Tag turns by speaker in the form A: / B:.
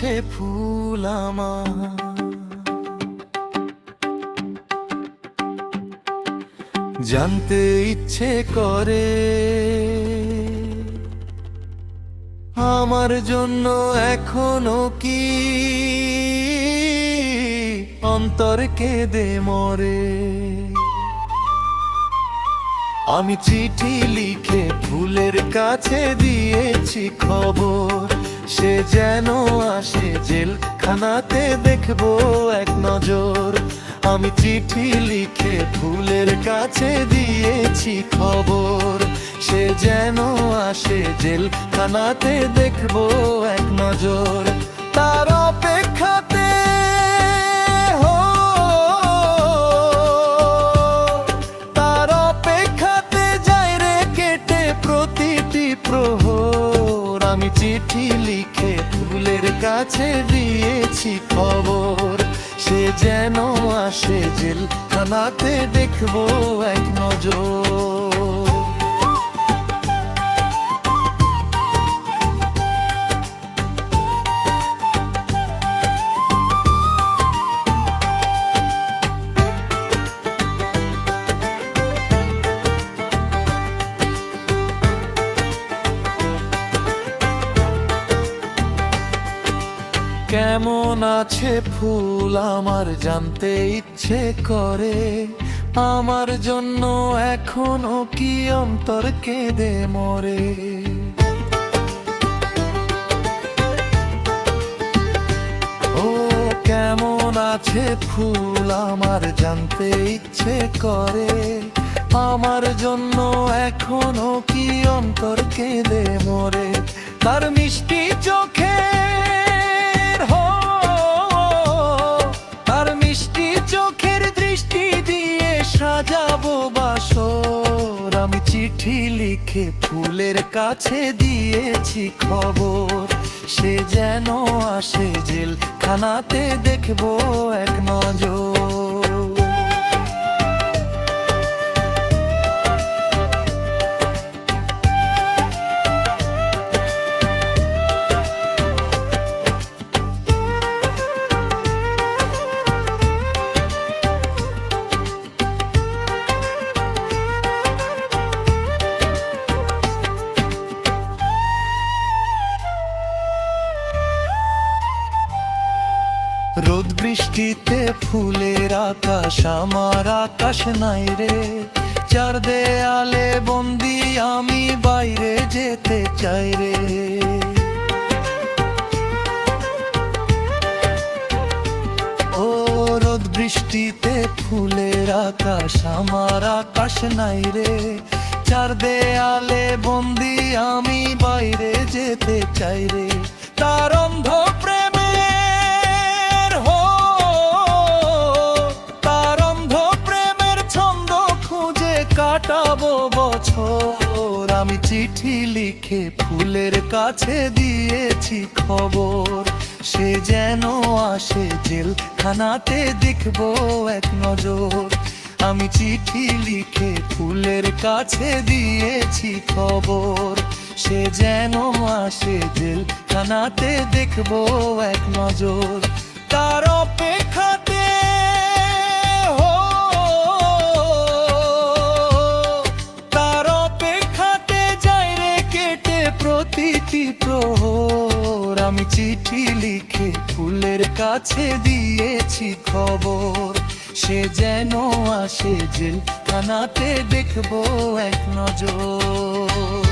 A: আছে ফুল আমার, জানতে ইচ্ছে করে আমার জন্য এখনো কি অন্তর কেঁদে মরে। আমি চিঠি লিখে ফুলের কাছে দিয়েছি খবর, সে যেন আসে জেলখানাতে দেখবো এক নজর। আমি চিঠি লিখে ফুলের কাছে দিয়েছি খবর, সে যেন আসে জেলখানাতে দেখবো এক নজর। তার অপেক্ষাতে তার অপেক্ষাতে যাই রে কেটে প্রতিটি প্রহর। আমি চিঠি লিখে ফুলের কাছে দিয়েছি খবর, সে যেন আসে জেলখানাতে দেখবো এক নজর। কেমন আছে ফুল আমার জানতে ইচ্ছে করে, আমার জন্য এখনো কি অন্তর কেঁদে মরে। ও কেমন আছে ফুল আমার জানতে ইচ্ছে করে, আমার জন্য এখনো কি অন্তর কেঁদে মরে। তার মিষ্টি চোখে সাজাবো বাসর। আমি চিঠি লিখে ফুলের কাছে দিয়েছি খবর, সে যেন আসে জেলখানাতে দেখবো এক নজর। রোদ বৃষ্টিতে ফুলের আকাশ আমার আকাশ নাই রে, চার দেয়ালে বন্দি আমি বাইরে যেতে চাই রে। ও রোদ বৃষ্টিতে ফুলের আকাশ আমার আকাশ নাই রে, চার দেয়ালে বন্দি আমি বাইরে যেতে চাই রে। তার অন্ধ কাটাবো বছর। আমি চিঠি লিখে ফুলের কাছে দিয়েছি খবর, সে যেন আসে জেলখানাতে দেখবো এক নজর। আমি চিঠি লিখে ফুলের কাছে দিয়েছি খবর, সে যেন আসে জেলখানাতে দেখবো এক নজর। তার অপেক্ষাতে প্রতিটি প্রহর। আমি চিঠি লিখে ফুলের কাছে দিয়েছি খবর, সে যেন আসে জেলখানাতে দেখবো এক নজর।